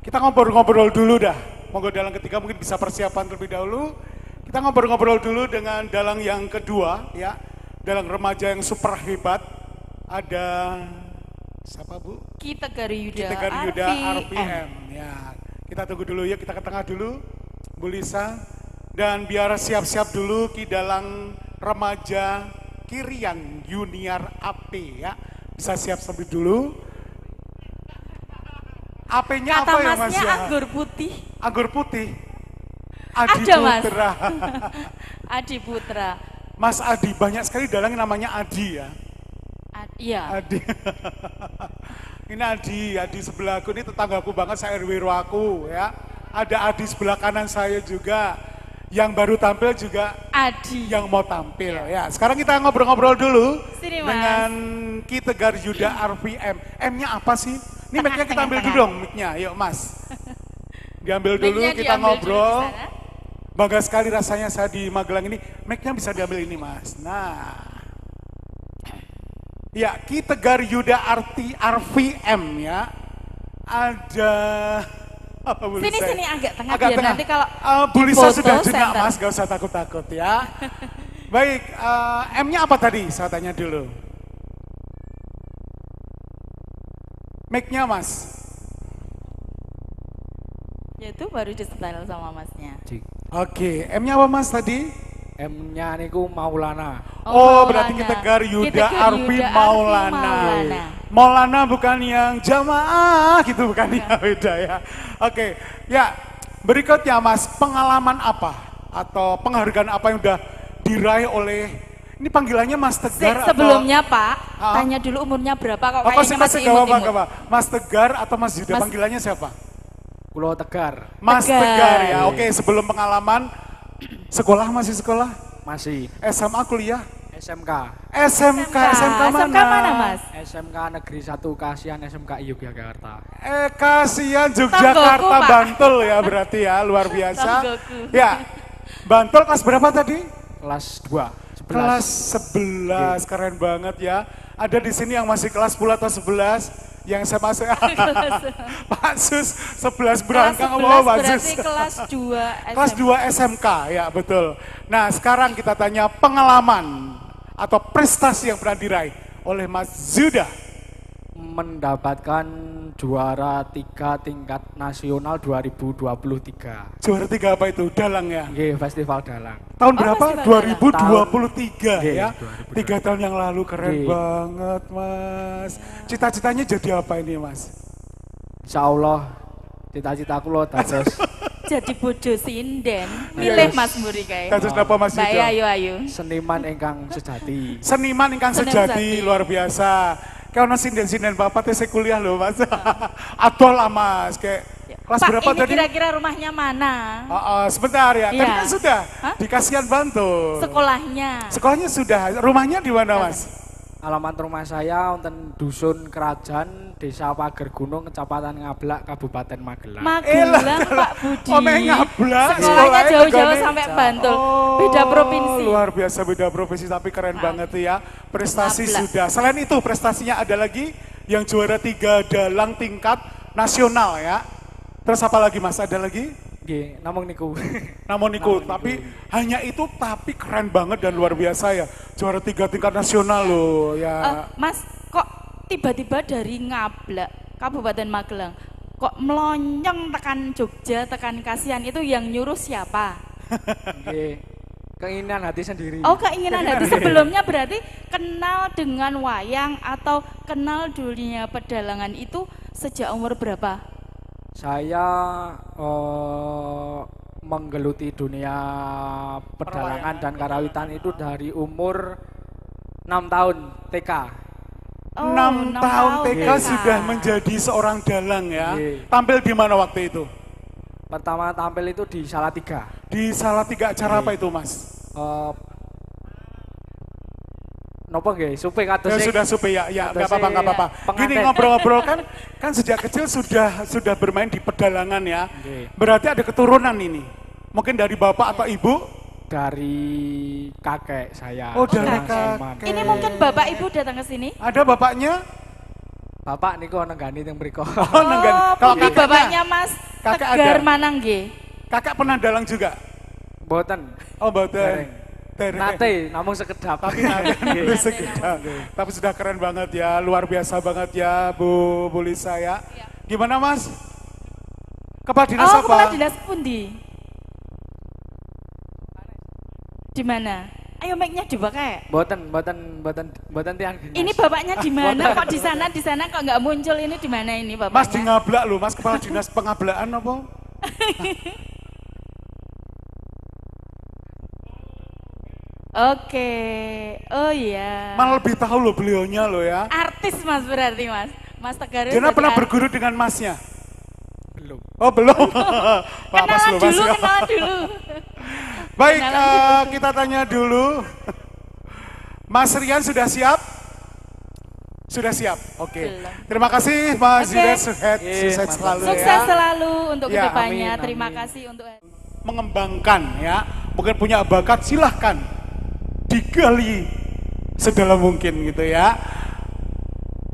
Kita ngobrol-ngobrol dulu dah. Monggo dalang ketiga mungkin bisa persiapan terlebih dahulu. Kita ngobrol-ngobrol dulu dengan dalang yang kedua ya. Dalang remaja yang super hebat. Ada siapa Bu? Ki Tegar Yuda, Ki Tegar Yuda RPM. RPM. Ya, kita tunggu dulu ya, kita ke tengah dulu. Bu Lisa. Dan biar siap-siap dulu Ki Dalang remaja Kirian Junior AP ya. Bisa siap sambil dulu. AP-nya Kata apa ya Mas masnya ya? anggur putih. Anggur putih. Adi Ada, Mas. Putra. Adi Putra. Mas Adi, banyak sekali dalang yang namanya Adi ya. Iya. Adi. Ini Adi sebelahku, ini tetanggaku banget, saya RW aku ya. Ada Adi sebelah kanan saya juga. Yang baru tampil juga Adi. yang mau tampil ya. Sekarang kita ngobrol-ngobrol dulu Sini, Mas. dengan Ki Tegar Yuda RPM. M-nya apa sih? Ini mic-nya kita ambil dulu dong, mic-nya. Yuk Mas. Diambil dulu, Mic-nya kita diambil dulu ngobrol. di sana. Bangga sekali rasanya saya di Magelang ini. Mic-nya bisa diambil ini Mas. Nah. Ya, Ki Tegar Yuda RPM ya. Ada apa Bu Lisa? Sini agak tengah Agak biar tengah. nanti kalau Bu Lisa foto sudah jenak center. Mas, gak usah takut-takut ya. Baik, M-nya apa tadi? Saya tanya dulu. Mic-nya Mas. Ya itu baru di setel sama masnya. Oke, M-nya apa Mas tadi? M-nya niku Maulana. Oh, berarti Maulana. Ki Tegar Yuda Ki Tegar Arfi Yuda Maulana. Maulana. Maulana bukan yang jamaah gitu, bukan ya, beda ya. Oke, ya berikutnya Mas, pengalaman apa atau penghargaan apa yang udah diraih oleh, ini panggilannya Mas Tegar Sebelumnya Pak, Ah. tanya dulu umurnya berapa kok atau kayaknya masih imut-imut. apa? Mas Tegar atau Mas Yuda, Mas- panggilannya siapa? Kulo Tegar. Mas Tegar. Tegar ya, oke sebelum pengalaman, sekolah masih sekolah? Masih SMA kuliah? SMK. SMK mana? SMK mana Mas? SMK Negeri 1 Kasihan SMK Yogyakarta. Kasihan Yogyakarta, Tanggoku, Pak. Bantul ya berarti ya, luar biasa. Tanggoku. Ya, Bantul kelas berapa tadi? Kelas 2. 11. Kelas 11, keren banget ya. Ada di sini yang masih kelas 10 atau 11, yang saya masih, Pak Sus 11 berangkang, Kelas apa 11 Pak Sus? berarti kelas 2 Kelas 2 SMK, ya betul. Nah sekarang kita tanya pengalaman atau prestasi yang pernah diraih oleh Mas Zuda. Mendapatkan juara 3 tingkat nasional 2023. Juara 3 apa itu? Dalang ya? Nggih, Festival Dalang. Tahun Oh, berapa? festival 2023 Tahun. ya. Iya, 3 tahun yang lalu, keren Iya. banget Mas. Cita-citanya jadi apa ini Mas? Insya Allah cita-citaku lo dados Jadi bojo sinden. Iya, Milih yes. Mas Muri kae. Dados napa Mas Mbak Yuda? ayo. seniman ingkang sejati. Seniman ingkang Seniman sejati, sejati. luar biasa. Kayak ono sinden-sinden bapak teh saya kuliah loh Mas. Atol lah Mas, kayak kelas Pak, berapa ini tadi? kira-kira rumahnya mana? Sebentar ya, tadi Iya. kan sudah Hah? di Kasihan Bantul. Sekolahnya. Sekolahnya sudah, rumahnya di mana Mas? Alamat rumah saya wonten Dusun Kerajaan, Desa Pager Gunung, Kecamatan Ngablak, Kabupaten Magelang. Magelang Pak Budi. Ngablak. Sekolahnya jauh-jauh tegane. sampai Bantul. Oh, Beda provinsi. Luar biasa beda provinsi tapi keren banget tuh ya. Prestasi Ngablak. sudah. Selain itu prestasinya ada lagi yang juara 3 dalang tingkat nasional ya. Terus apa lagi Mas? Ada lagi? Nggih, namung niku. Namun Niko, tapi hanya itu tapi keren banget dan luar biasa ya. Juara 3 tingkat nasional loh ya. Mas, kok tiba-tiba dari Ngablak, Kabupaten Magelang, kok melonyong tekan Jogja, tekan Kasihan itu yang nyuruh siapa? Nggih. Keinginan hati sendiri. Oh, keinginan hati sebelumnya berarti kenal dengan wayang atau kenal dunia pedalangan itu sejak umur berapa? Saya menggeluti dunia pedalangan dan karawitan itu dari umur 6 tahun TK. 6 tahun TK TK. sudah menjadi seorang dalang ya. Iya. Tampil di mana waktu itu? Pertama tampil itu di Salatiga. Di Salatiga acara apa itu Mas? Nopo nggih, supe kados Ya sing- sudah supe ya, ya nggak kados apa-apa sing nggak apa-apa. Gini pengantin. ngobrol-ngobrol kan sejak kecil sudah bermain di pedalangan ya. Oke. Berarti ada keturunan ini. Mungkin dari bapak atau ibu? dari kakek saya. Oh, dari Mas kakek. Iman. Ini mungkin Bapak Ibu datang ke sini? Ada bapaknya? Bapak niku ana gani teng mriku. Oh, nenggan. Kalau Budi bapaknya Mas kakak Tegar ada. mana nggih? Kakak pernah dalang juga? Mboten. Oh, mboten. Dereng. Dereng. Nate namung sekedap. Tapi nanti sekedar. Tapi sudah keren banget ya, luar biasa banget ya Bu Lisa ya. Gimana Mas? Kepala dinas Oh, apa? kepala dinas pundi? Di mana? Ayo mic-nya dipakai. Mboten tiang dinas. Ini bapaknya di mana? Kok di sana kok nggak muncul, ini di mana ini bapaknya? Mas di ngablak loh, Mas kepala dinas pengablaan apa? Oke. Oh iya. Malah lebih tahu loh beliaunya loh ya. Artis Mas berarti Mas. Mas Tegar itu Jana berarti pernah artis. berguru dengan Masnya? Belum. Oh belum. Papas Kenalan loh Mas dulu, ya. kenalan dulu. Baik, Kenalan kita tanya dulu. Mas Rian sudah siap? Sudah siap, oke. Belum. Terima kasih Mas Oke. Yuda, sukses Mantap. selalu Sukses ya. selalu untuk Ya, kedepannya. amin, Terima amin. kasih untuk Mengembangkan ya, mungkin punya bakat silahkan digali sedalam mungkin gitu ya.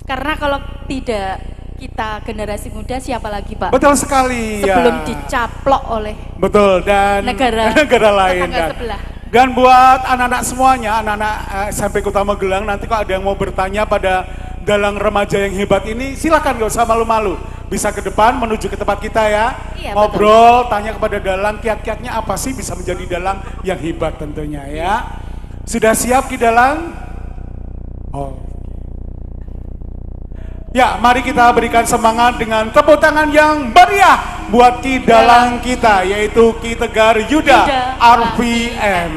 karena kalau tidak kita generasi muda siapa lagi Pak? Betul sekali Sebelum ya. dicaplok oleh Betul dan negara lain tetangga dan, sebelah. dan buat anak-anak semuanya, anak-anak SMP Kota Magelang, nanti kalau ada yang mau bertanya pada dalang remaja yang hebat ini, silakan gak usah malu-malu, bisa ke depan menuju ke tempat kita ya, Iya, ngobrol, tanya kepada dalang kiat-kiatnya apa sih bisa menjadi dalang yang hebat tentunya ya. Sudah siap Ki Dalang? Oh. Ya, mari kita berikan semangat dengan tepuk tangan yang meriah buat Ki Dalang kita, yaitu Ki Tegar Yuda, Yuda, RPM.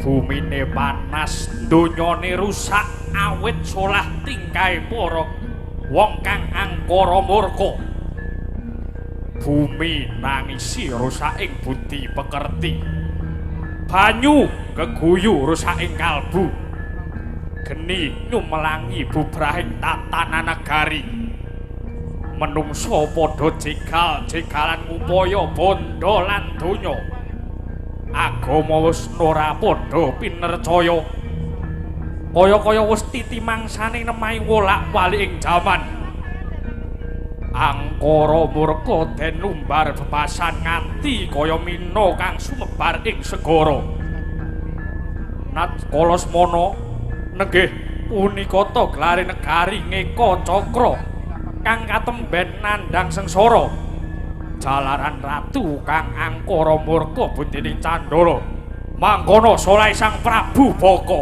bumine panas, donyane rusak awit solah tingkahe para wong kang angkara murka. Bumi nangisi rusaking budi pekerti. Banyu keguyu rusaking kalbu. Geni nyumelangi bubrahing tatanan nagari. Menungso padha jegal-jegalan upaya bondo lan donya. Agama wis ora padha pinercaya. Kaya-kaya wis titimangsane nemahi wolak-walik ing jaman. Angkara murka den lumbar bebasan nganti kaya mina kang sumebar ing segara. Nat Kalasmana nenggih punika ta gelare negari Ngeka Cakra kang katemben nandhang sengsara. Jalaran ratu kang angkara murka buntining Candara. Mangkono soleh Sang Prabu Baka.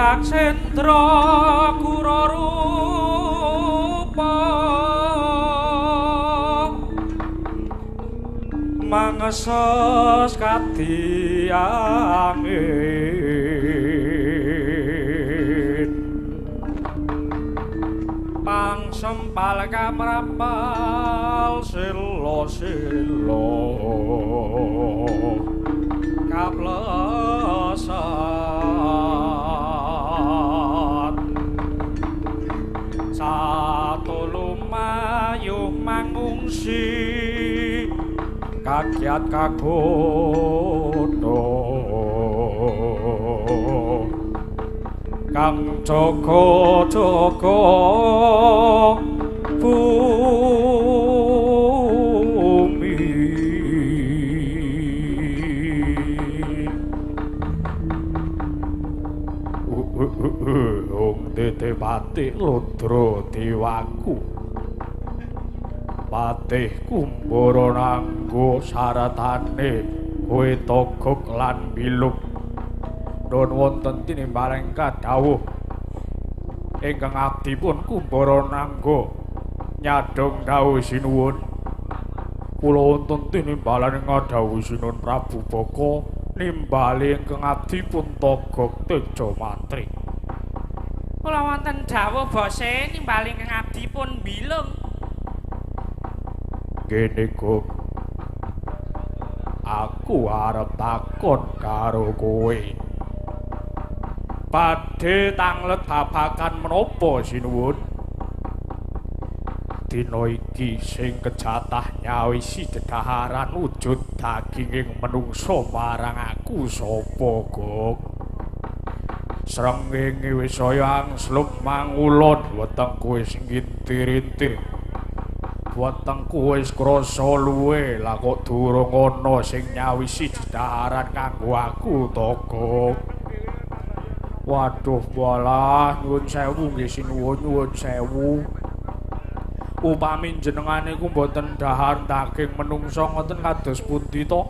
Yaksendra Kurarupa mangesos kadhiangin pangsempal kamrapal silo-silo kaplesat satu lumayu mangungsi kakiat kagono kang jaga-jaga bumi Dete Patih Ludra Dewaku Patih Kumbara Nangga saratane kowe togok lan biluk nun wonten tinimbaling kadhawuh ingkang abdipun Kumbara Nangga nyadong dawuh sinuwun kula wonten tinimbalan ngadhawuh sinuwun Prabu Baka nimbali ingkang abdipun togok Teja Matri Kula wonten dawuh bose nimbali ingkang abdipun bilung Gene kok aku arep takon karo kowe badhe tanglet babagan menapa sinuwun dina iki sing kejatah nyawisi dedaharan wujud daginging menungsa marang aku sapa Gok srengenge wis saya angsluk mangulon wetengku wis ngintir-intir wetengku wis krasa luwe lah kok durung ana sing nyawisi dedaharan kanggo aku to Gok waduh walah nyuwun sewu nggih sinuwun nyuwun sewu upami jenengan niku mboten dahar daging menungsa ngoten kados pundi to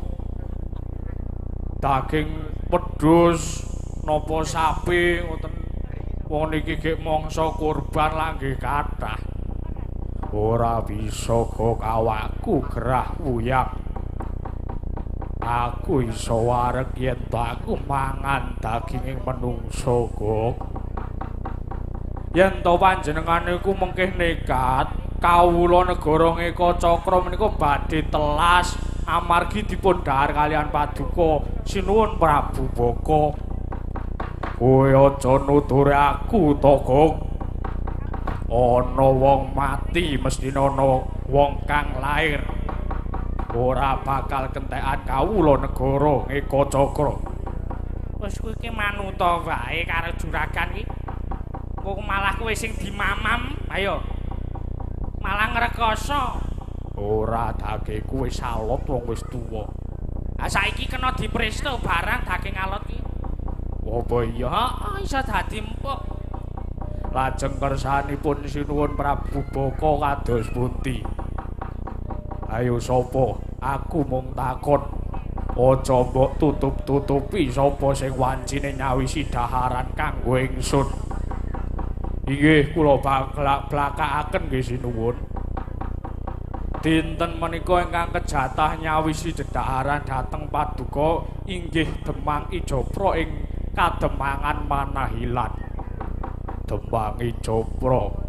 daging wedhus napa sapi ngoten wong niki gek mangsa kurban langgih kathah ora bisa kok awakku gerah wuyang aku iso wareg yen aku mangan daginging menungsa Gok yen to panjenengan niku mengkih nekat kawula negara Ngeka Cakra menika badhe telas amargi dipun dhahar kalian paduka sinuwun Prabu Baka kowe aja nuturi aku to Gok ana wong mati mesti ana wong kang lair ora bakal kentekan kawula negara Ngeka Cakra wis kowe iki manuta wae karo juragan iki kok malah kowe sing dimamam ayo malah ngrekoso ora dagingku wis alot wong wis tuwa saiki kena dipresto barang daging alot iki apa iya heeh iso dadi empuk lajeng kersanipun sinuwun Prabu Baka kados pundi ayo sapa aku mung takon aja mbok tutup-tutupi sapa sing wancine nyawisi daharan kanggo ingsun inggih kula blak-blakaken nggih sinuwun dinten menika ingkang kejatah nyawisi dedaharan dhateng paduka inggih Demang Ijapra ing Kademangan Manahilan Demang Ijapra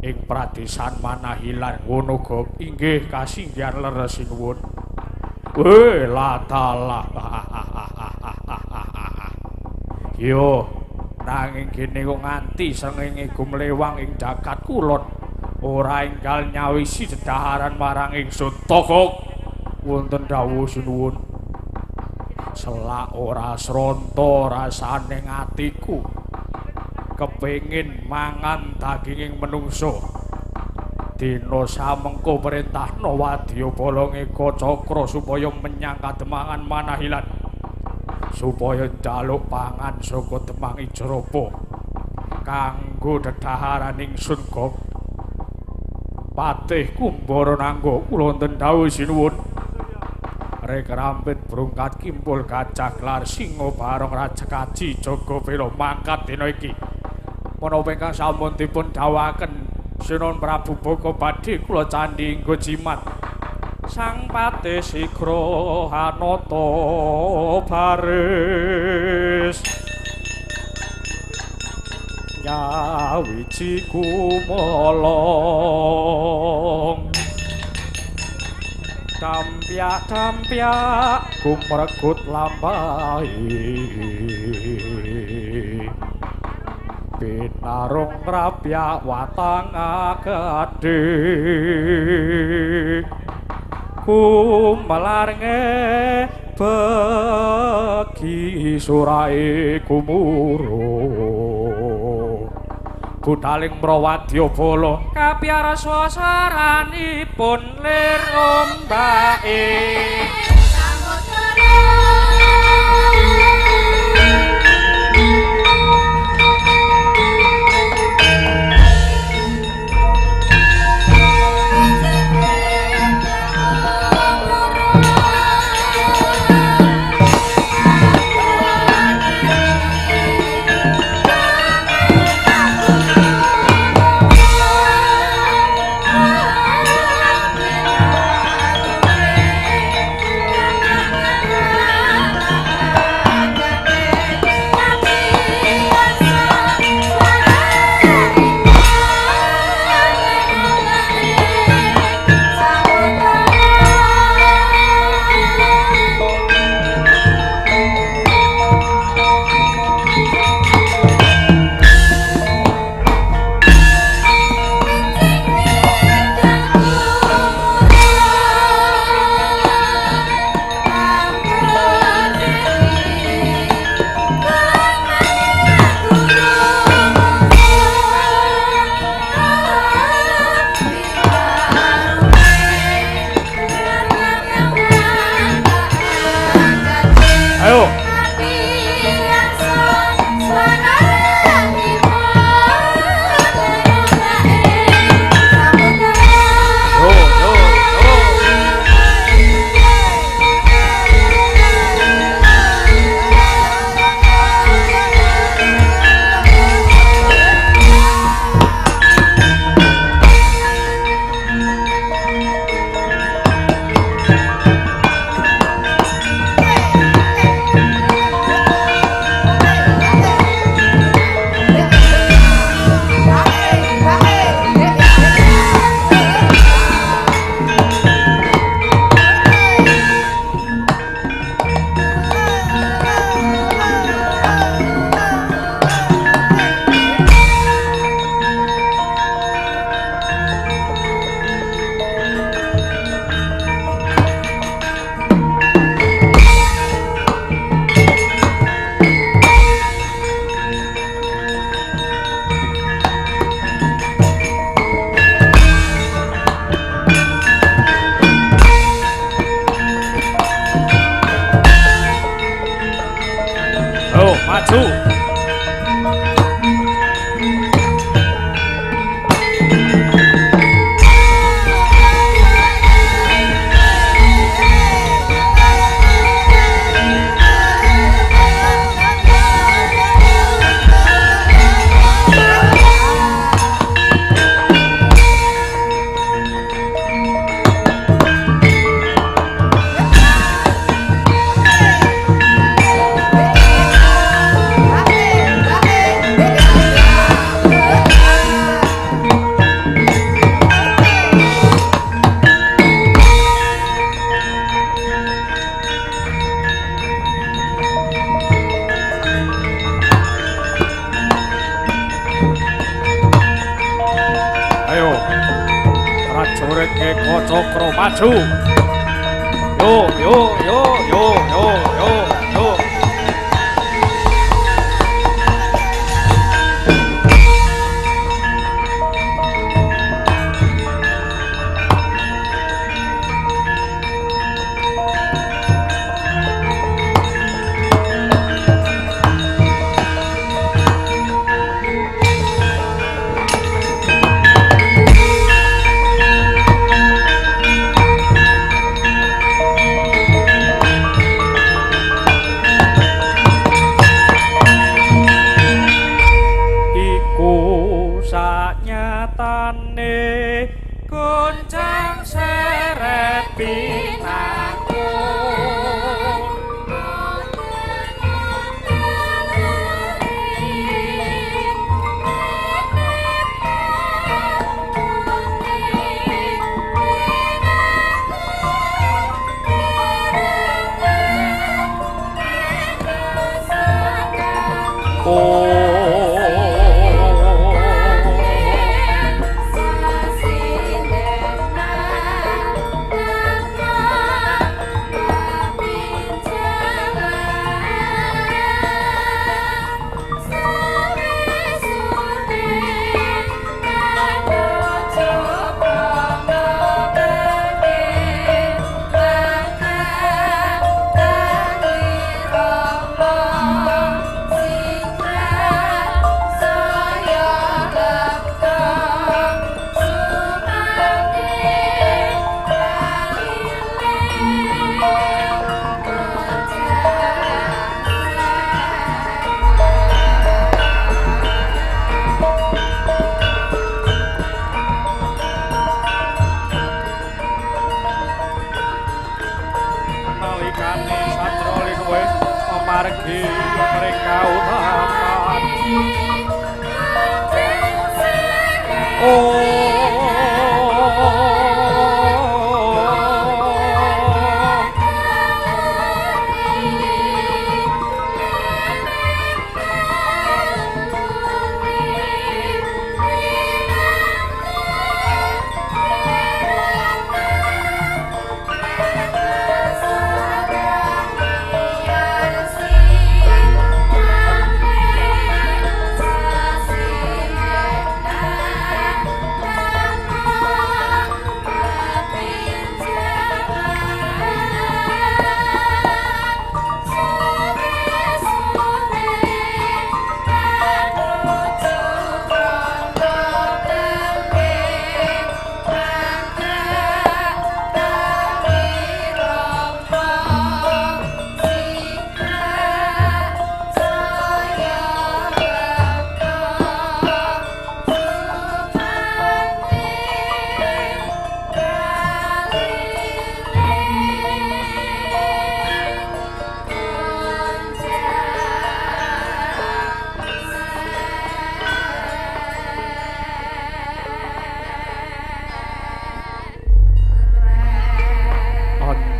ing Pradesan Manahilan ngono Gok inggih kasinggihan leres sinuwun weh latala yo nanging kene kok nganti srengenge gumlewang ing jagat kulon ora enggal nyawisi dedaharan marang ingsun Gok wonten dawuh sinuwun selak ora sronta rasane atiku kepengin mangan daginging menungsa dina samengko perintahna Wadyabala Ngeka Cakra supaya menyang Kademangan Manahilan supaya njaluk pangan saka Demang Ijrapa kanggo dedaharan ingsun Gok Patih Kumbara Nangga kula wonten dawuh sinuwun Rek rampit brungkat kimpul gajah gelar singo barong raja kaji jaga bela mangkat dina iki. Menapa ingkang sampun dipun dawuhaken Sinuhun Prabu Boko badhe kula candhi nggo jimat. Sang Patih Sigra Hanata baris nyawiji kumolong dampyak gumregut lampahi pinarung rapyak watang gedhe kumelarnge begi surae kumuro budhaling mrawadya bala kapiyara swasaranipun lir ombake Cokro maju. Yo yo yo yo yo yo yo. margi mereka utaman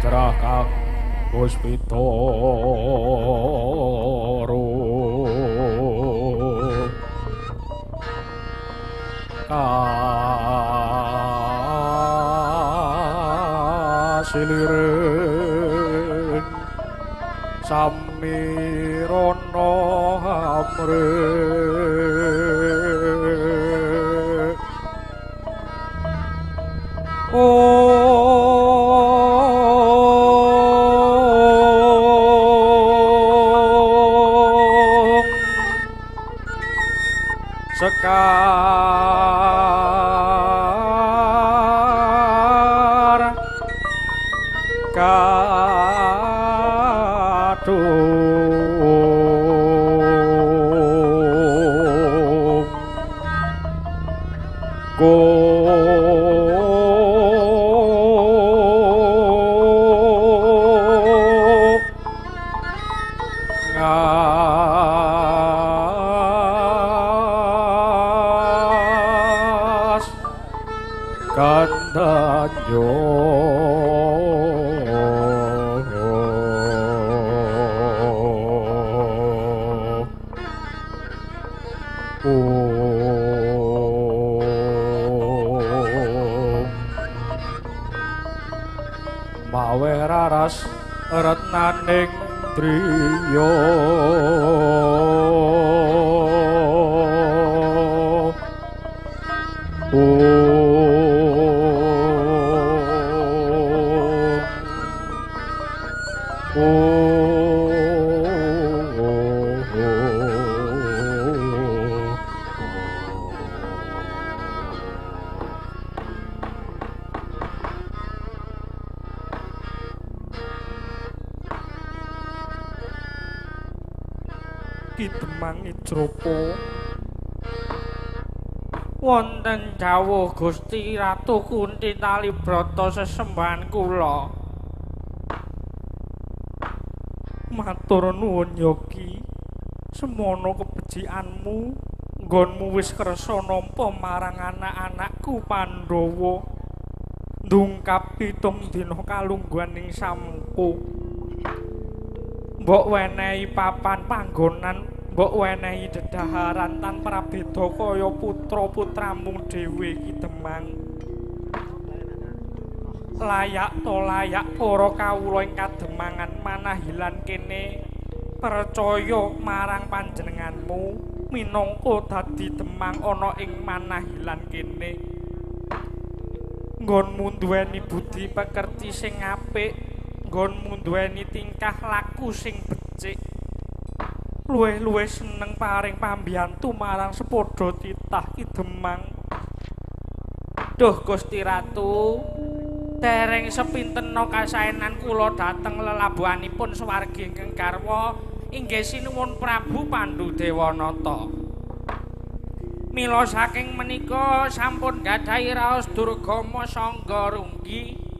Anjrakang Puspitoro kasiliring samirana amrih sekar kadung ngas kandanyo mawe raras retnaning driya Kidemang Ijropo wonten dawuh Gusti Ratu Kunti Talibrata sesembahan kula matur nuwun Yogi semono kebecikanmu nggonmu wis kersa nampa marang anak-anakku Pandhawa ndungkap 7 dina kalungguhan ing Sampu mbok wenehi papan panggonan mbok wenehi dedaharan tanpa beda kaya putra-putramu dhewe Kidemang layak to layak para kawula ing kademangan manahilan kene percaya marang panjenenganmu minangka dadi demang ana ing manahilan kene nggonmu duweni budi pekerti sing apik nggonmu duweni tingkah laku sing becik luwih-luwih seneng paring pambiyantu marang sepadha titah Kidemang duh Gusti Ratu dereng sepintena kasaenan kula dhateng lelabuhanipun swargi ingkang garwa inggih sinuwun Prabu Pandhudewanata mila saking menika sampun gadhahi raos Durgama Sangga Runggi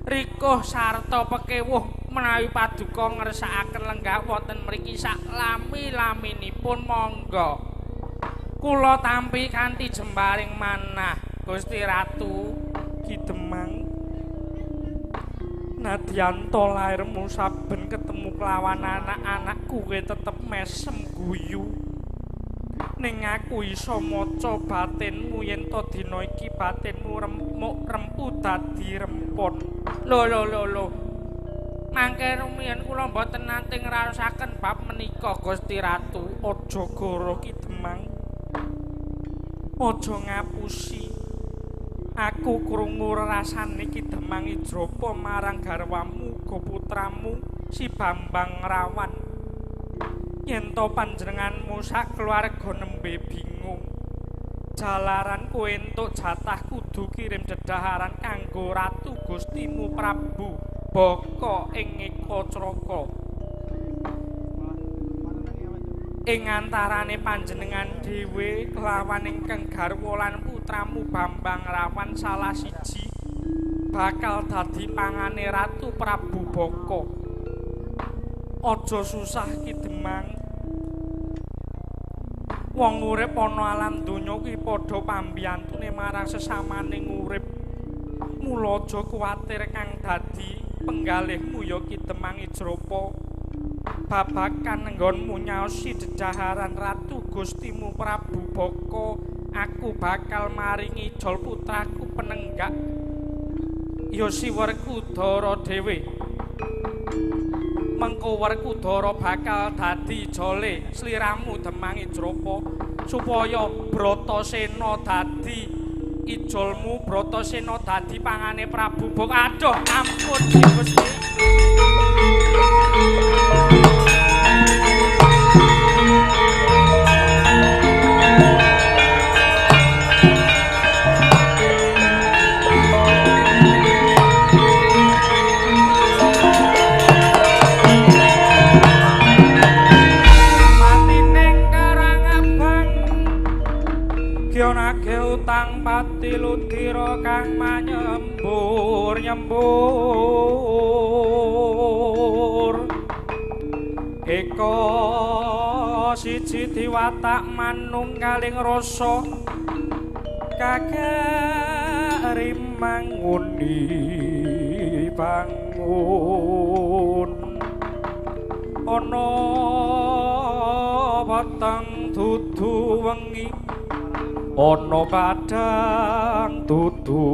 rikuh sarta pekewuh menawi paduka ngersakaken lenggah wonten mriki sak lami-laminipun monggo. Kula tampi kanthi jembaring manah Gusti Ratu Kidemang. Nadyanto lairmu saben ketemu kelawan anak-anak kowe tetep mesem guyu. Ning aku iso maca batinmu yen to dina iki batinmu rempu dadi rempon. Lho. Mangke rumiyin kula mboten nate ngraosaken bab menika Gusti Ratu. Aja goro Kidemang. Aja ngapusi. Aku krungu rasane Kidemang Ijrapa marang garwamu uga putramu si Bambang Rawan. Yen to panjenenganmu sak keluarga nembe bingung. Jalaran kowe entuk jatah kudu kirim dedaharan kanggo Ratu Gustimu Prabu Baka ing Ekacraka. Ing antarane panjenengan dhewe kelawan ingkang garwa lan putramu Bambang Rawan salah siji bakal dadi pangane Ratu Prabu Baka. Aja susah Kidemang. Wong urip ana alam donya kuwi padha pambiyantune marang sesamaning urip. Mula aja kuwatir kang dadi penggalihmu ya Kidemang Ijrapa. Babakan nggonmu nyaosi dedaharan Ratu Gustimu Prabu Baka, aku bakal maringi jol putraku penenggak ya si Werkudara dhewe. Mengko Werkudara bakal dadi jole sliramu Demang Ijrapa supaya Bratasena dadi ijolmu, Bratasena dadi pangane Prabu Baka. Aduh ampun Gusti. Kyonake utang pati ludira kang nyembur eka siji diwatak manunggaling rasa kagaring nguni bangun ana weteng dudu wengi ana padang tuturina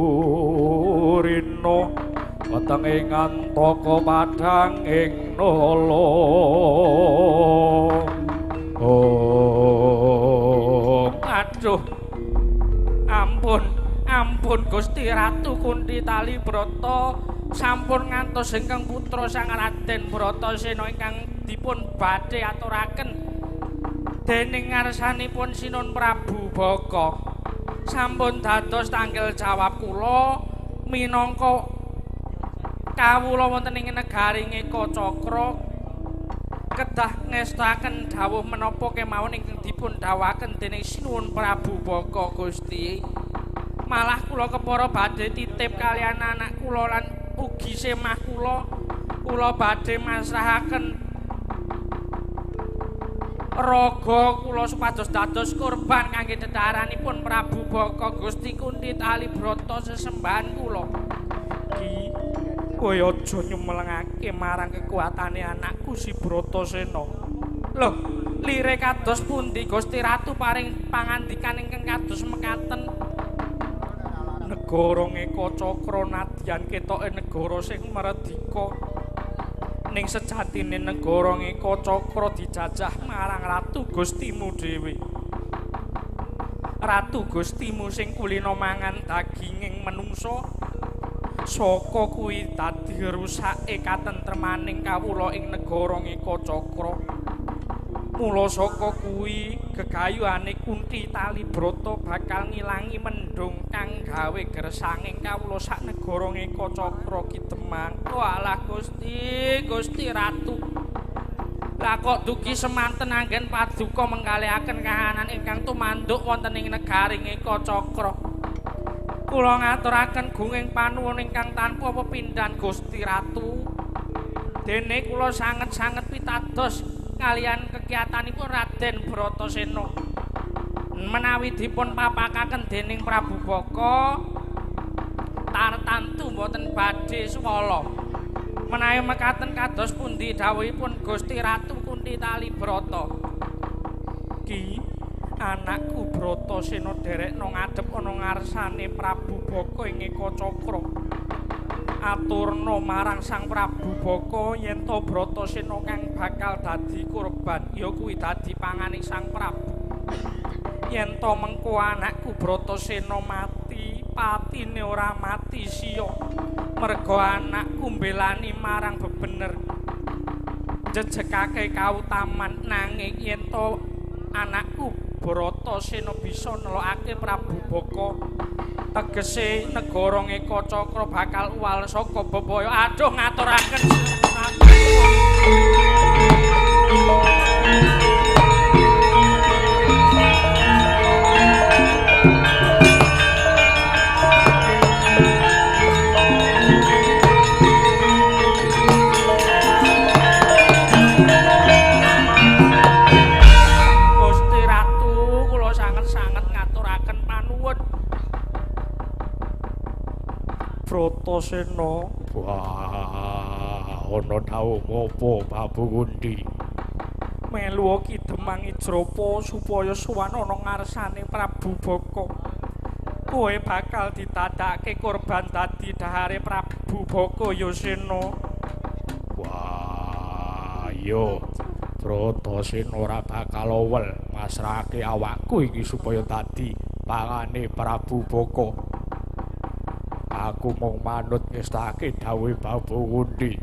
weteng ing antaka padang ing nala. Aduh ampun Gusti Ratu Kunthi Talibrata sampun ngantos ingkang putra Sang Raden Bratasena ingkang dipun badhe aturaken dening ngarsanipun Sinun Prabu Baka sampun dados tanggel jawab kula minangka kawula wonten ing negaring Ekacakra kedah ngestaken dawuh menapa kemawon ingkang dipun dawuhaken dening Sinun Prabu Baka Gusti. Malah kula kepara badhe titip kalian anak kula lan ugi semah kula badhe masrahaken raga kula supados dados kurban kangge dedaharanipun Prabu Baka Gusti Kunthi Talibrata sesembahan kula. Ki, kowe aja nyumelengake marang kekuatane anakku si Bratasena. Lho, lire kados pundi Gusti Ratu paring pangandikan ingkang kados mekaten? Negara Ekacakra nadyan ketoke negara sing merdeka. Ning sejatine negara Ekacakra dijajah marang Ratu Gustimu dhewe. Ratu Gustimu sing kulina mangan daginging manungsa. Saka kuwi dadi rusake katentremaning kawula ing negara Ekacakra. Mula saka kuwi gegayuhane Kunthi Talibrata bakal ngilangi mendung kang gawe gersanging kawula sak negara Ekacakra Kidemang. Walah Gusti Ratu. Lah kok dugi semanten anggen paduka menggalihaken kahanan ingkang tumanduk wonten ing negaring Ekacakra. Kula ngaturaken gunging panuwun ingkang tanpa pepindhan Gusti Ratu. Dene kula sanget-sanget pitados kalian kegiatanipun Raden Bratasena. Menawi dipun papakaken dening Prabu Baka tartantu mboten badhe swala. Menawi mekaten kados pundi dawuhipun Gusti Ratu Kunthi Talibrata? Ki, anakku Bratasena derekno ngadhep ana ngarsane Prabu Baka ing Eka Cakra. Aturna marang Sang Prabu Baka yen to Bratasena kang bakal dadi kurban ya kuwi dadi panganing Sang Prabu. Yen to mengko anakku Bratasena mati, patine ora mati sia. Merga anakku mbelani marang bebener. Jejegake kautaman nanging yen to anakku Bratasena bisa nelokake Prabu Baka, tegese negara Eka Cakra bakal uwal saka bebaya. Aduh ngaturaken Gusti Ratu, kula sanget-sanget ngaturaken panuwun. Bratasena, Wah, ana dawuh ngopo Prabu Kunthi? melu ki Demang Ijrapa supaya suwan ana ngarsane Prabu Baka. Kowe bakal ditadake korban dadi dahare Prabu Baka Yasena. Wah, iya. Bratasena ora bakal owel masrahake awakku iki supaya dadi pangane Prabu Baka. Aku mung manut ngestake dawuhe Prabu Kunthi.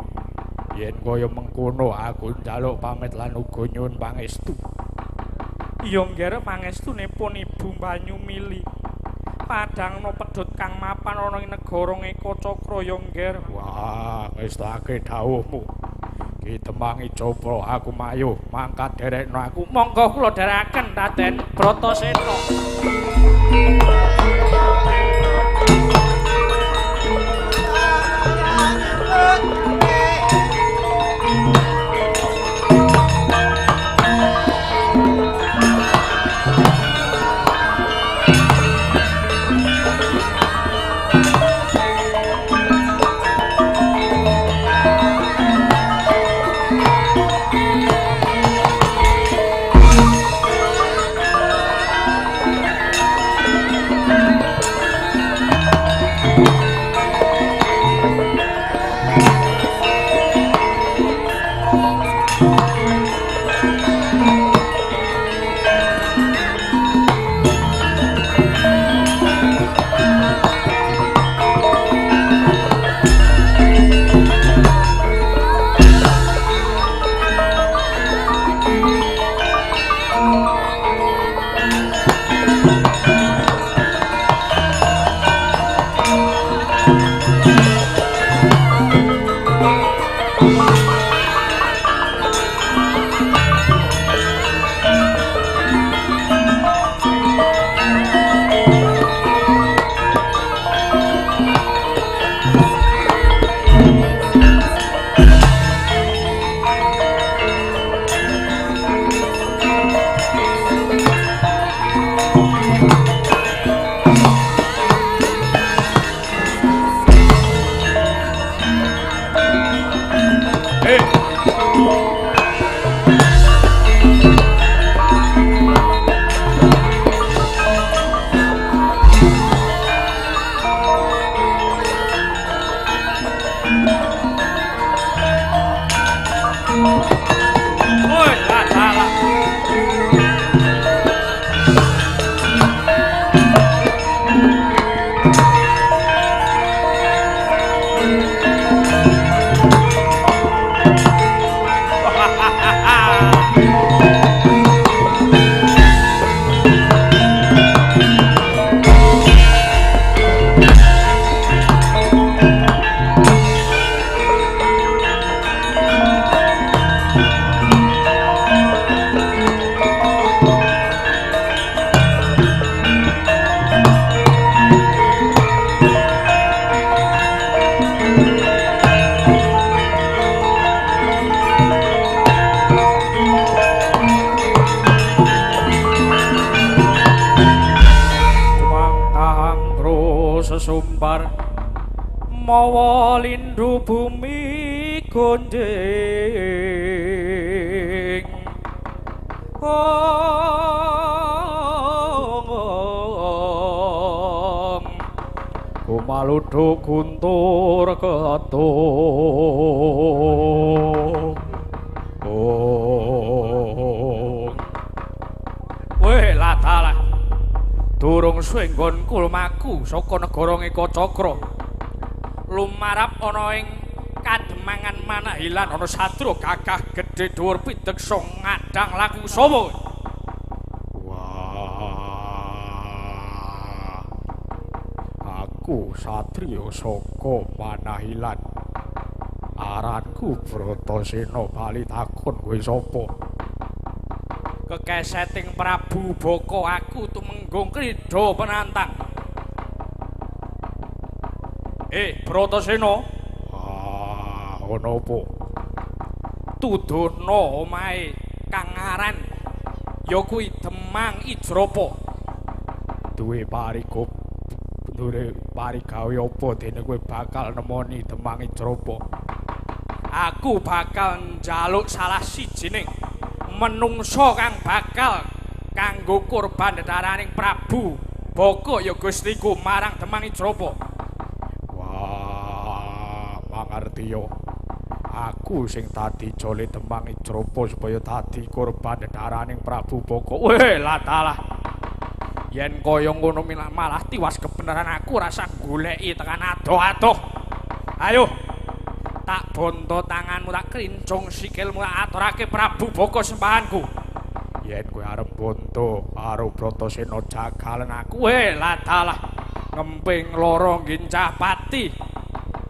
Yen kaya mengkono aku njaluk pamit lan uga nyuwun pangestu. Iya nggih pangestune pun Ibu Banyu Mili. Padangna pedhot kang mapan ana ing negara Eka Cakra ya nggih. Wah, ngestake dawuhmu. Ki Demang Ijrapa aku mayuh mangkat derekno aku. Monggo kula dherekaken Raden Bratasena. sumebar mawa lindhu bumi gondeng kumaluduk guntur ketung weh latalah durung suwe nggonku lumaku saka negara Ngekacakra lumarap ana ing kademangan Manahilan ana sadra gagah gedhe dhuwur pideksa ngadang laku sapa Aku satriya saka Manahilan. Aranku Bratasena bali takon kowe sapa? kekeseting Prabu Baka aku tumenggung krida penantang. Bratasena, Ana apa? tudono omahe kang aran ya kuwi Demang Ijrapa. Duwe parigawe apa dene kowe bakal nemoni Demang Ijrapa? Aku bakal njaluk salah sijining menungsa kang bakal kanggo kurban dedaraning Prabu Baka ya Gustiku marang Demang Ijrapa. Wah, mangerti yo. Aku sing tadi jole Demang Ijrapa supaya tadi kurban dedaraning Prabu Baka. Weh, latalah. Yen kaya ngono malah tiwas kebenaran aku rasa goleki tekan adoh-adoh. Ayo, tak bonto tanganmu, tak krincung sikilmu, tak aturake Prabu Baka sembahanku. Yen kowe arep bonto karo Bratasena jagalan aku, Weh, latalah. Ngemping loro gincah pati.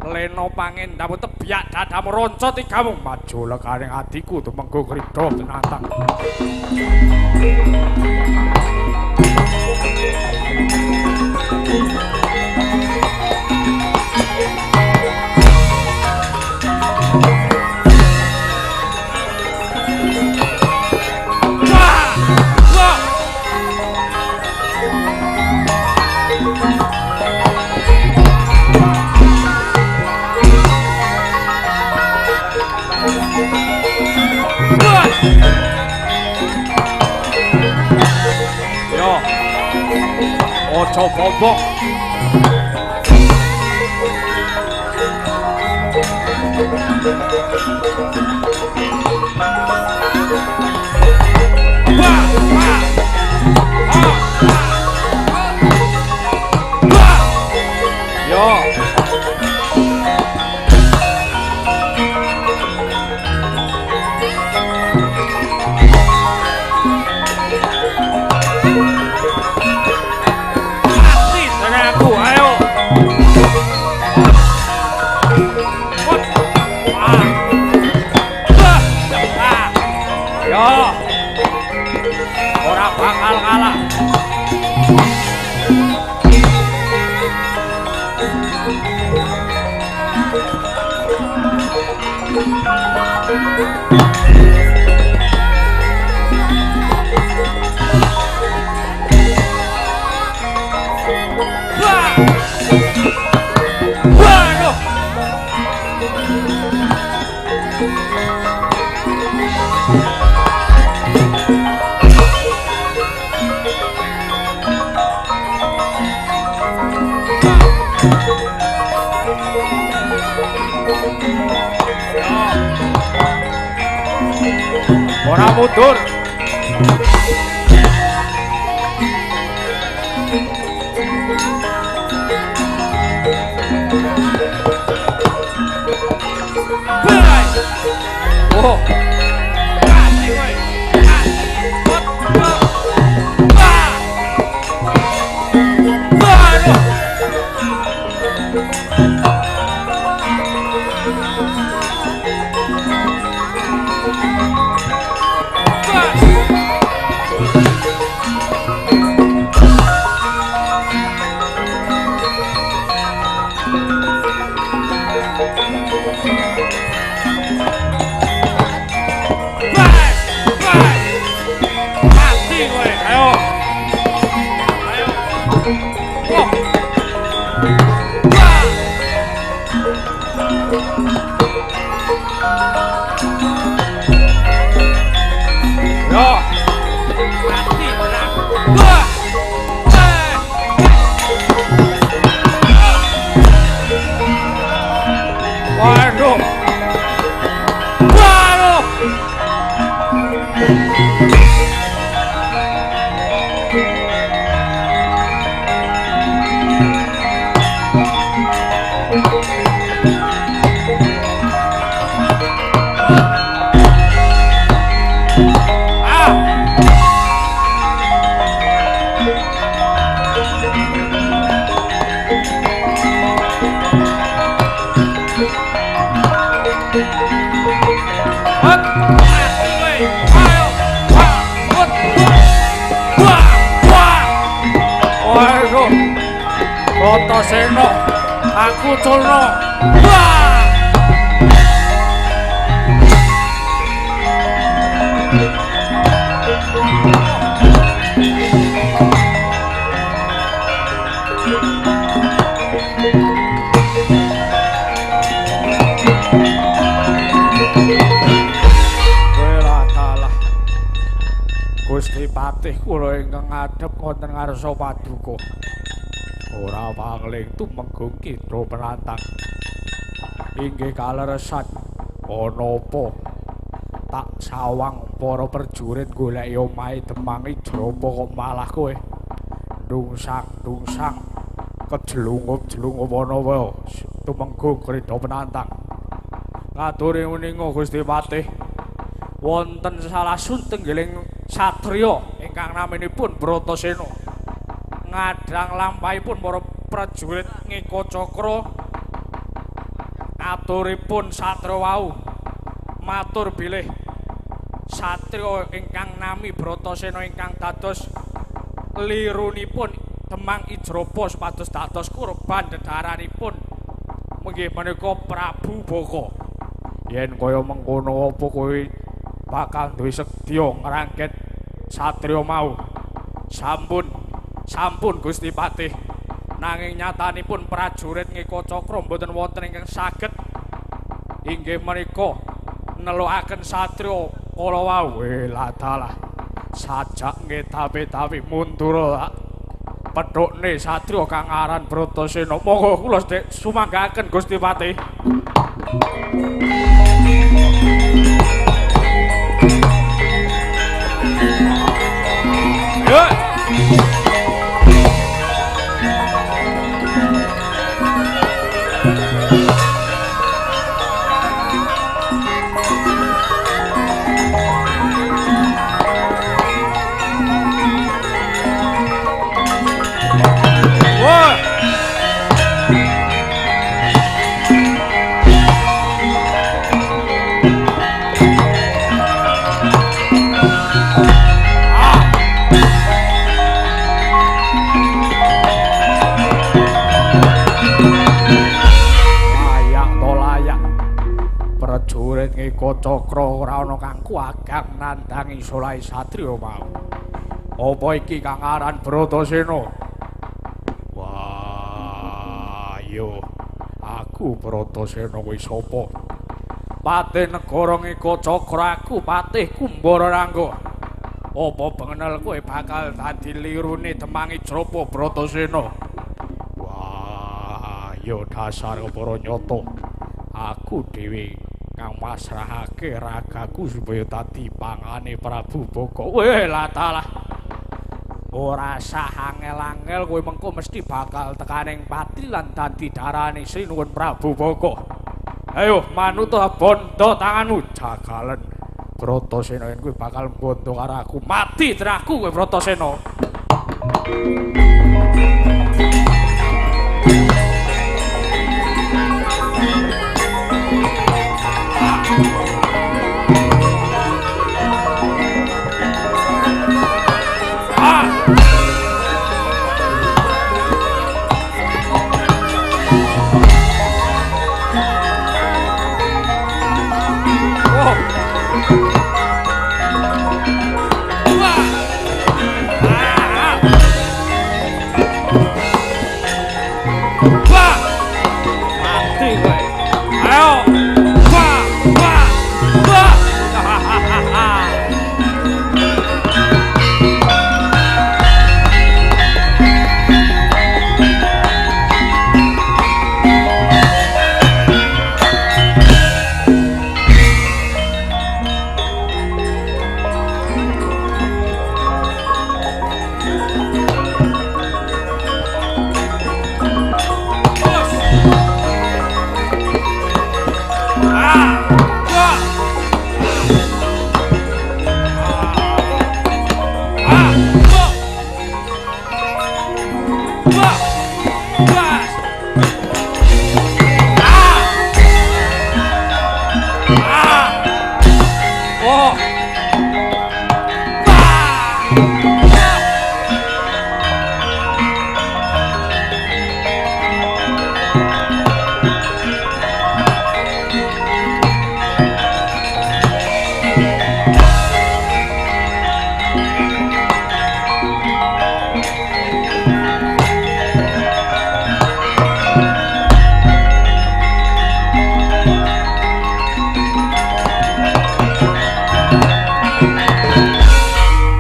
Leno pangendamu tebyak dadamu ronco tigamu. maju lekaning adiku tumenggo krida penantang. Yo, ojo bobok. Yo. Aku, ayo. Yo. Ora bakal kalah. Ora mundur. Oh. Seno, aku culno. Wah! Gusti Patih kula ingkang ngadhep wonten ngarsa paduka. Ora pangling tumenggung kidra penantang. Inggih kaleresan ana apa? Tak sawang para prajurit goleki omahe Demang Ijrapa kok malah kowe ndungsang kejelungup-jelungup ana wae tumenggung kidra penantang. Ngaturi meninga Gusti Patih. Wonten salah satunggiling satriya ingkang naminipun Bratasena ngadhang lampahipun para prajurit Ngeka Cakra aturipun satriya wau matur bilih satriya ingkang nami Bratasena ingkang dados lirunipun Demang Ijrapa supados dados kurban dedaranipun inggih menika Prabu Baka. Yen kaya mengkono apa kowe bakal duwe sedya ngrangket satriya mau. Sampun Gusti Patih. Nanging nyatanipun prajurit Ngeka Cakra mboten wonten ingkang saged inggih menika nelukaken satriya kala wau. Lah dalah sajak ngetapi-tapi mundur pedhokne satriya kang aran Bratasena. Monggo kula sedhek sumanggaken Gusti Patih. Ngeka Cakra ora ana kang kuagang nandhangi solahe satriya mau. Apa iki kang aran Bratasena? Wah, yo aku Bratasena kuwi sapa? Patih negara Ngeka Cakra, aku Patih Kumbara Rangga. Apa pengenal kowe bakal dadi lirune Demang Ijrapa Bratasena? Wah, yo dasar para nyata. Aku dhewe kang masrahake ragaku supaya dadi pangane Prabu Baka. Weh lah talah. Ora sah angel-angel kowe mengko mesti bakal tekaning pati lan dadi darane Sinuwun Prabu Baka. Ayo manut bondo tanganmu jagalan Bratasena yen kowe bakal bondo karo aku mati teraku kowe Bratasena.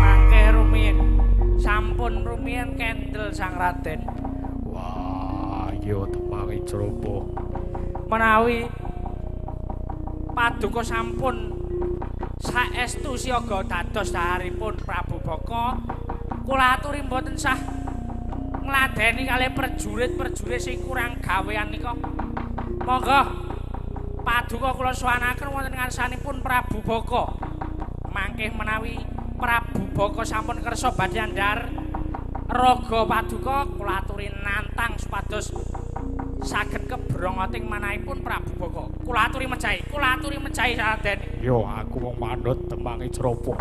Mangke rumiyin sampun rumiyin kendel Sang Raden. Wah, iya tembange ceroboh. Menawi paduka sampun saestu siaga dados daharipun Prabu Baka, kula aturi mboten sah ngladeni kalih prajurit-prajurit sing kurang gawean nika. Monggo paduka kula suwanaken wonten ngarsanipun Prabu Baka. Mangke menawi Prabu Baka sampun kersa badhe andhar raga paduka, kula aturi nantang supados saged kebrongoting manahipun Prabu Baka. Kula aturi mejahi Raden. Yo aku wong manut tembange ceroboh.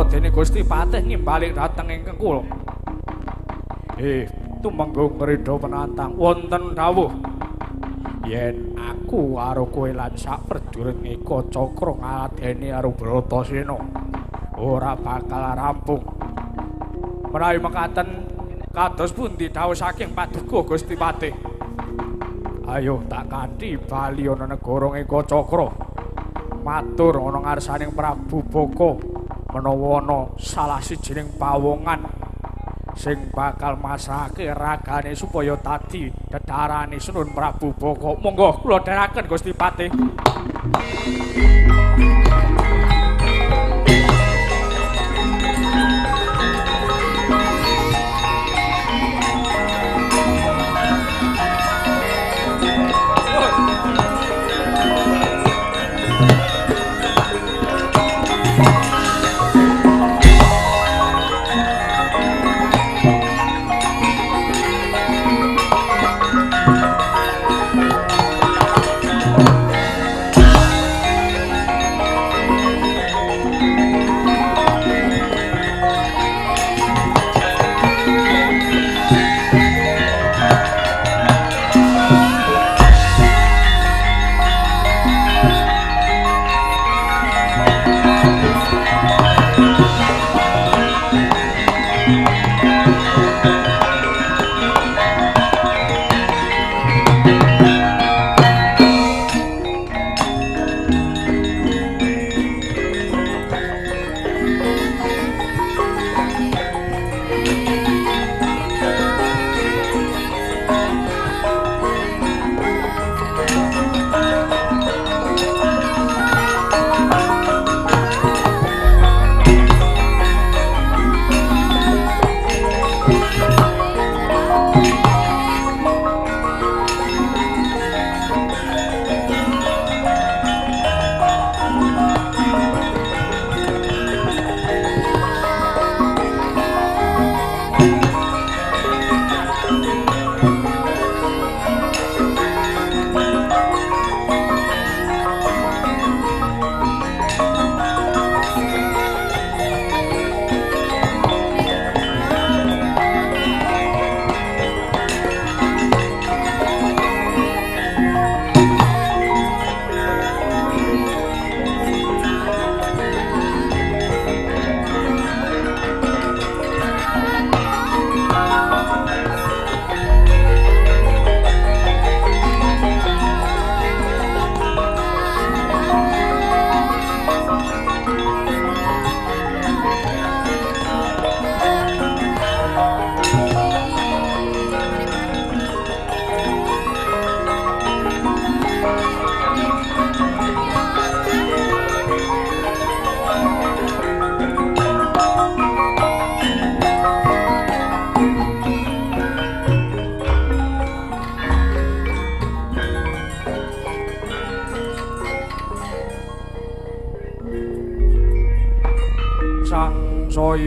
Dene Gusti Patih nimbalik dhateng ingkang kula. Tumenggung ngridha penantang wonten dawuh yen aku karo kowe lan sak prajurit Eka Cakra ngladeni karo Bratasena ora bakal rampung. Menawi mekaten kados pundi dawuh saking paduka Gusti Patih? Ayo tak kanthi bali ana negara Eka Cakra. Matur ana ngarsaning Prabu Baka menawa ana salah sijining pawongan sing bakal masrahake ragane supaya tadi dedharane Senun Prabu Baka. Monggo kula dherekaken Gusti Patih.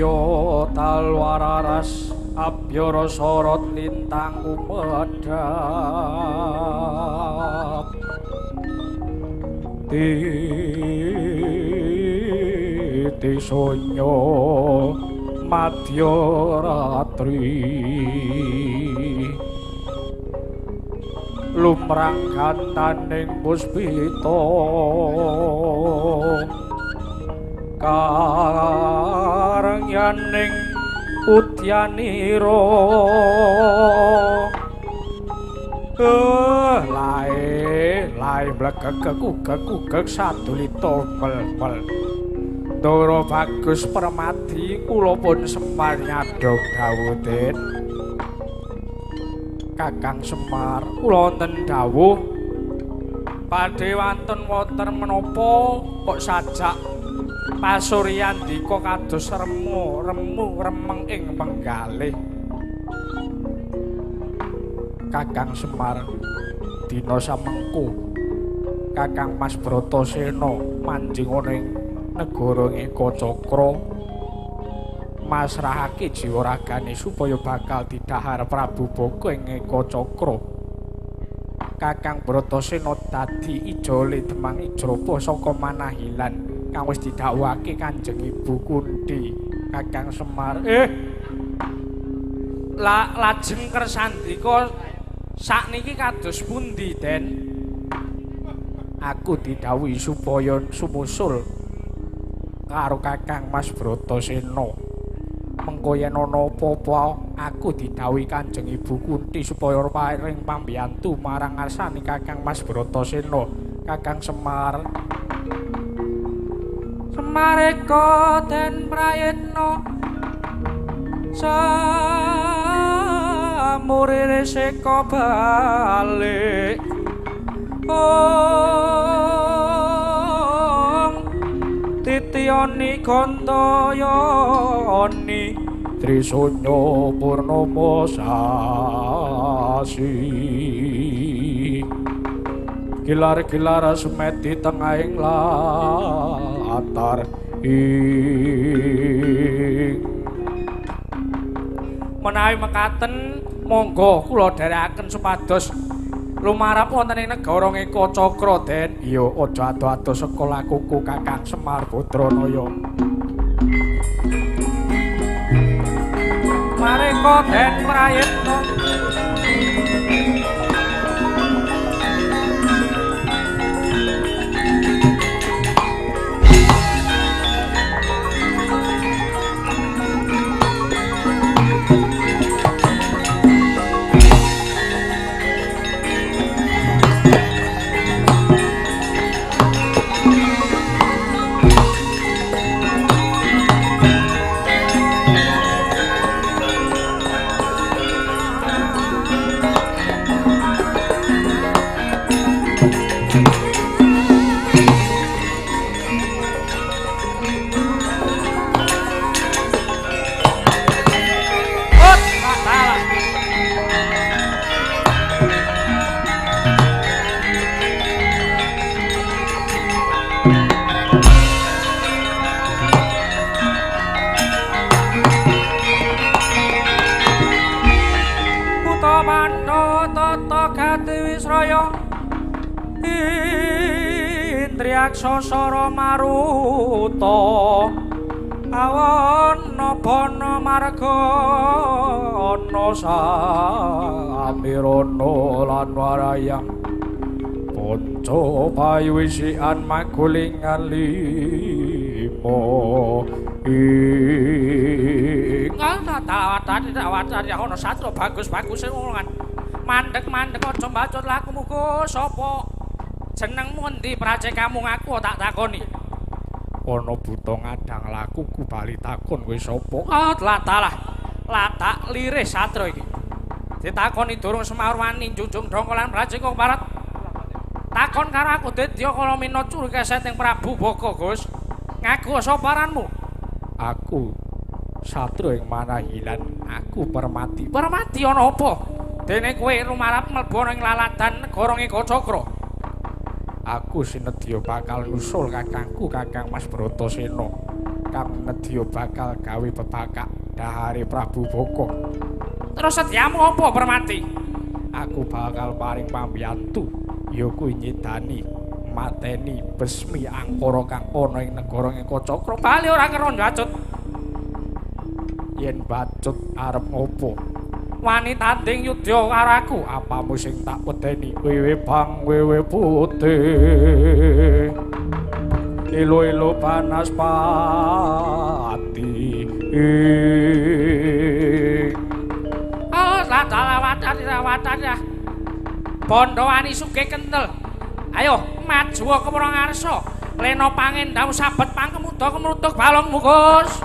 Cahya talwararas abhyara sorot lintang umedhap titi sonya madya ratri lumrang gantaning puspita karangyaning udyanira lae blegek sadulita mel-mel Ndara Bagus Permadi kula pun Semar nyadong dawuh Den Kakang Semar kula wonten dawuh badhe wonten menapa kok sajak pasuryan dika kados remeng ing penggalih Kakang Semar dina samengko Kakang Mas Bratasena manjing ana ing negara Ekacakra masrahake jiwa ragane supaya bakal didhahar Prabu Baka ing Ekacakra Kakang Bratasena dadi ijole Demang Ijrapa saka Manahilan kang wis didhawuhake Kanjeng Ibu Kunthi Kakang Semar lajeng kersandika sakniki kados pundi Den aku didhawuhi supaya sumusul karo Kakang Mas Bratasena mengko yen ana apa-apa aku didhawuhi Kanjeng Ibu Kunthi supaya paring pambiyantu marang ngarsane Kakang Mas Bratasena Kakang Semar Semareka Den Prayitna samurire seka balik Titiani Gantayani Trisanya Purnama sasi Gilar-gilar semeti tengahing latar menawi mekaten monggo kula dherekaken supados lumarap wonten ing negara Ekacakra Den. Iya aja ado-ado sekolah kuku Kakang Semar Badranaya. Mareka Den Prayitna Sasara maruta awana bana margana samirana lan warayang panca payuwisian magulingan limo ing tawatan ya ana satra bagus-bagus ngomongan mandeg-mandeg aja mbacut lakumu Gus sapa jenengmu endi prajekamu ngaku tak takoni. Ana buta ngadang laku ku bali takon kowe sapa? Latak lirih satra iki. Ditakoni durung Semar wani njunjung dongko lan prajeka parat. Takon karo aku Dedya Kalamina curi keseting Prabu Baka Gus. Ngaku sapa aranmu? Aku satra ing Manahilan, aku Permati. Permati ana apa? Dene kowe rumarap mlebu ing laladan negara Ekacakra. Aku sinedya bakal nusul kakangku Kakang Mas Bratasena. kang nedya bakal gawe bebakak dahare Prabu Boko. Terus sediamu apa Permati? Aku bakal paring pambiyantu ya kuwi nyedani mateni besmi angkara kang ana ing negara Ngecakra. Bali ora karo Bacut. Yen Bacut arep ngopo? Wani tanding yudha karo aku. Apamu sing tak wedeni wewe bang wewe putih. Elo-elo panas pati. Oh, lawatan ya. Bondo wani sugih kentel. Ayo, maju ke Prangarsa. Lena pangendam sabet pangkemuda kemrutuk balong mukus.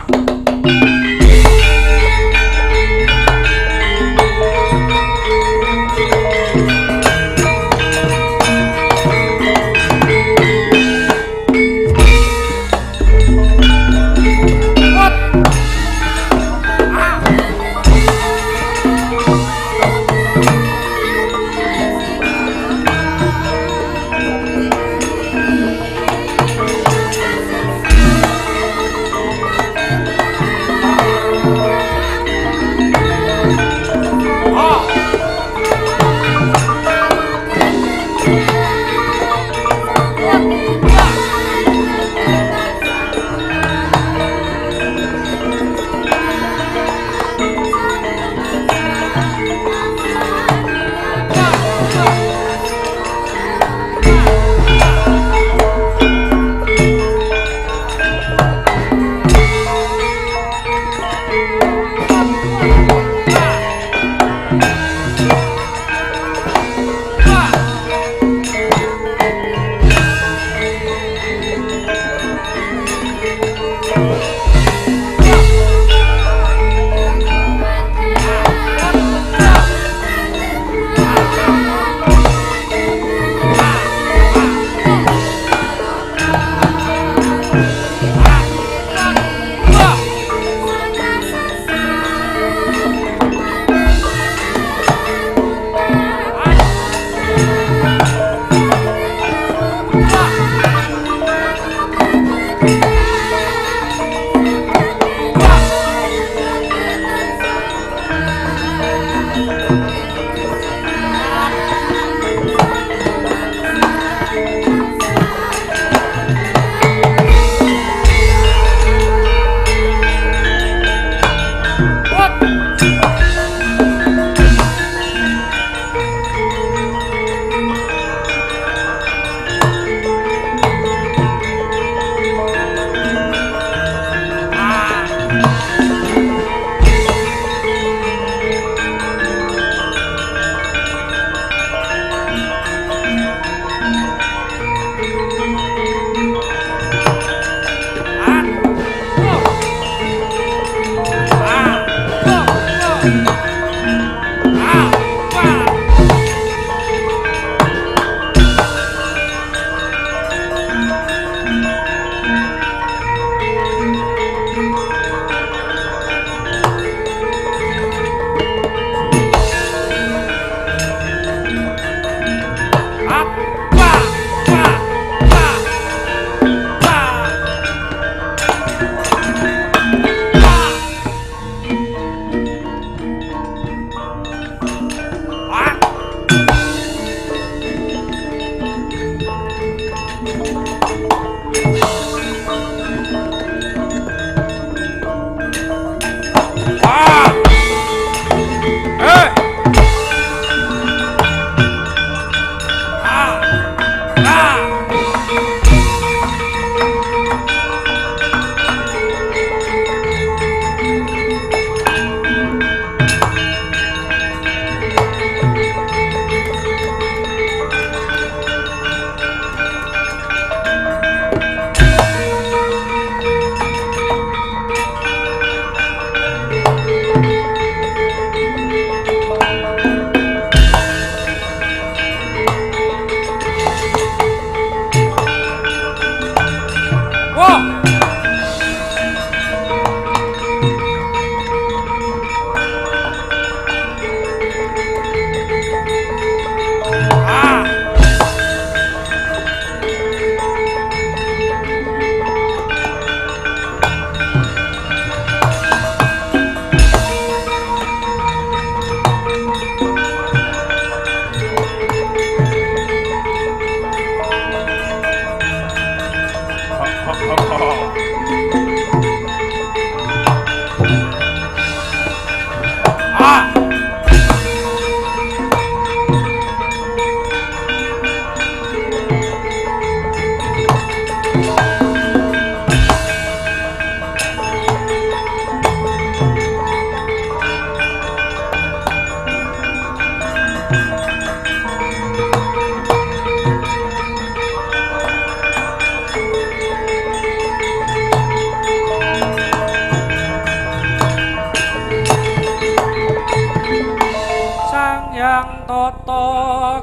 Sang Tata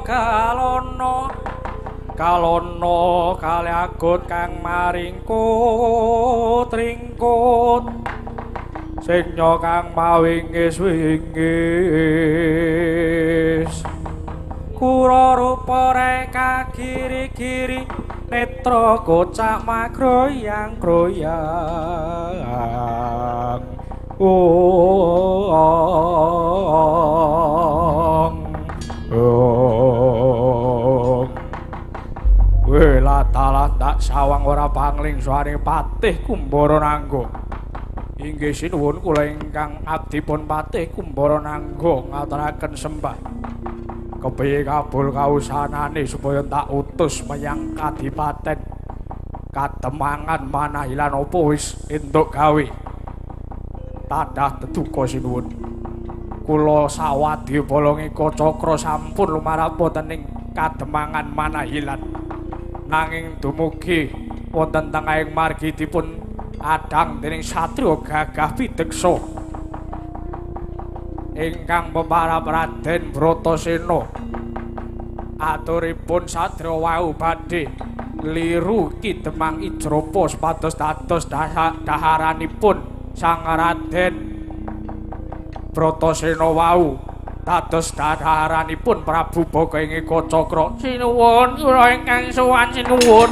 Kalono kali agut kang maringkut ringkut sing kang mawingis-wingis kura rupa reka giri-giri netra kocak makroyang-kroyang Latalah sawang ora pangling suaring patih Kumbara Nangga. Inggih sinuwun kula ingkang abdipun patih Kumbara Nangga ngaturaken sembah. Kepiye kabul kausanane supaya tak utus menyang kadipaten Kademangan Manahilan apa wis entuk gawe. Tadah teduka sinuwun. Kula sawadya Balangika Cakra sampun lumarap wonten ing Kademangan Manahilan. Nanging dumugi wonten tengahing margi dipun adang dening satriya gagah pideksa ingkang peparab Raden Bratasena. Aturipun satriya wau badhe liru Ki Demang Ijrapa supados dados daharanipun Sang Raden Bratasena wau dados daharanipun Prabu Bagawika Cakra. Sinuwun kula ingkang sowan sinuwun.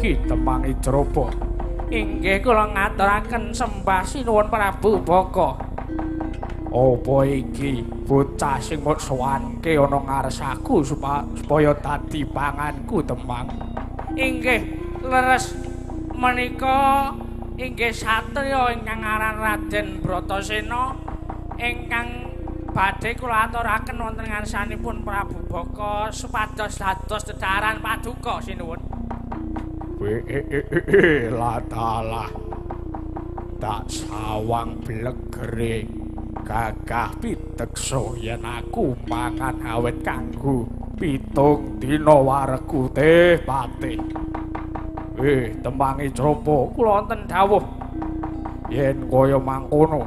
Demang Ijrapa. Inggih kula ngaturaken sembah sinuwun Prabu Baka. Apa iki bocah sing mok sowanke ana ngarsaku supaya dadi panganku Demang? Inggih leres menika inggih satriya ingkang aran Raden Bratasena ingkang badhe kula aturaken wonten ngarsanipun Prabu Baka supados dados dedhaharan paduka sinuwun. Latalah tak sawang blegere gagah pideksa yen aku mangan awet kanggo 7 dina waregu teh patih. Demang Ijrapa Kula wonten dawuh yen kaya mangkono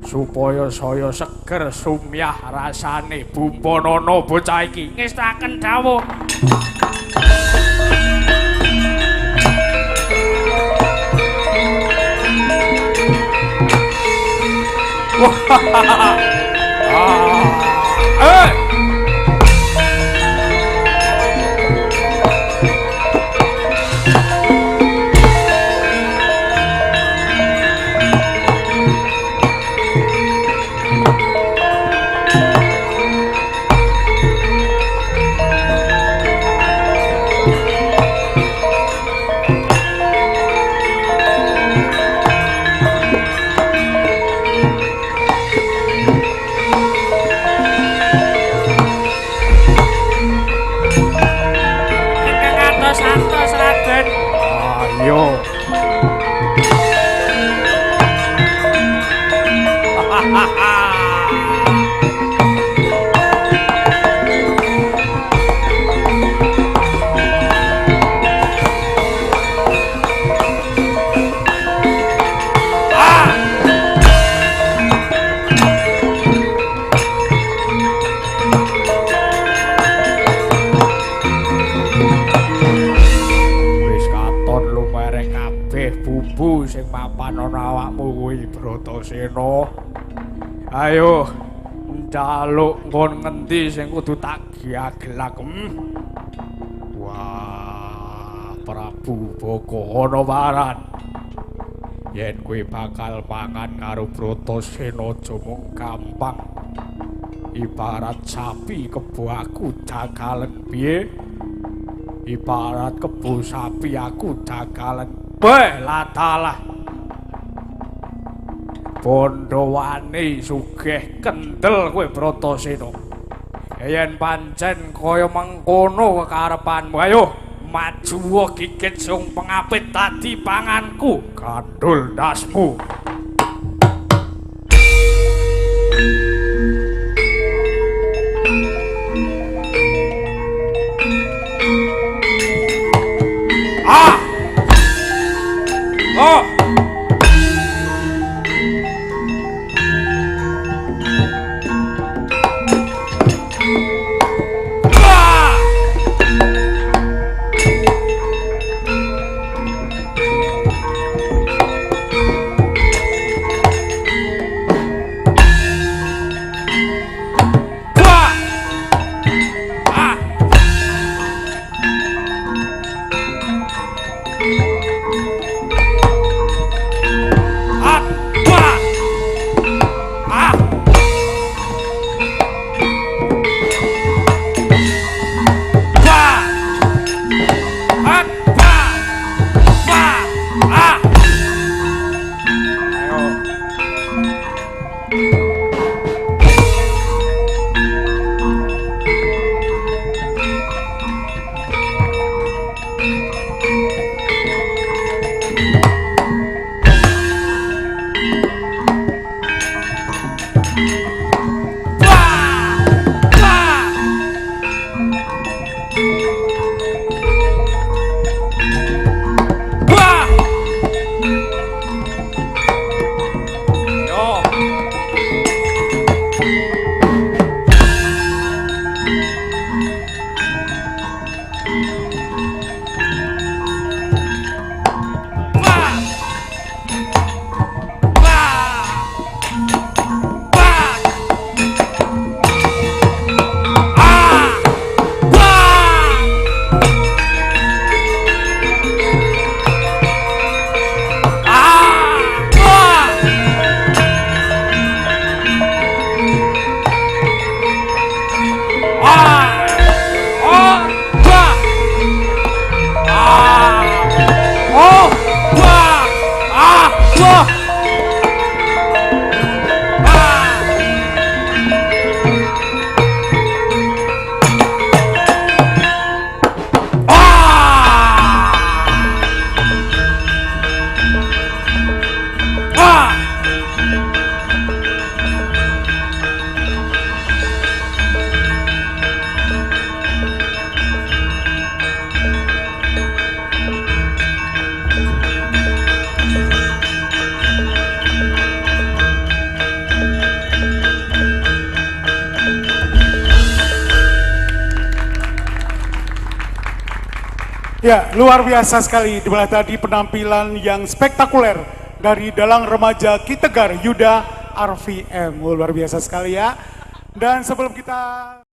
supaya saya seger sumyah rasane bumpanana bocah iki. ngestaken dawuh. Santos Raden. Ayo. Sing mapan ana awakmu kuwi Bratasena. Ayo njaluk nggon ngendi sing kudu tak giagelak. Wah. Prabu Bagahawaran. Yen kowe bakal pangan karo Bratasena aja mung gampang. Ibarat sapi kebo aku jagalen piye? Ibarat kebo sapi aku jagalen. Bela dalah. Bondowane sugih kendel kowe Bratasena. Yen pancen kaya mengkono kekarepanmu, ayo maju gigit sung pengapit tadi panganku. Gandul dasmu. Ah! Oh! Ya, luar biasa sekali. Dimana tadi penampilan yang spektakuler dari dalang remaja Ki Tegar Yuda RVM. Luar biasa sekali ya. Dan sebelum kita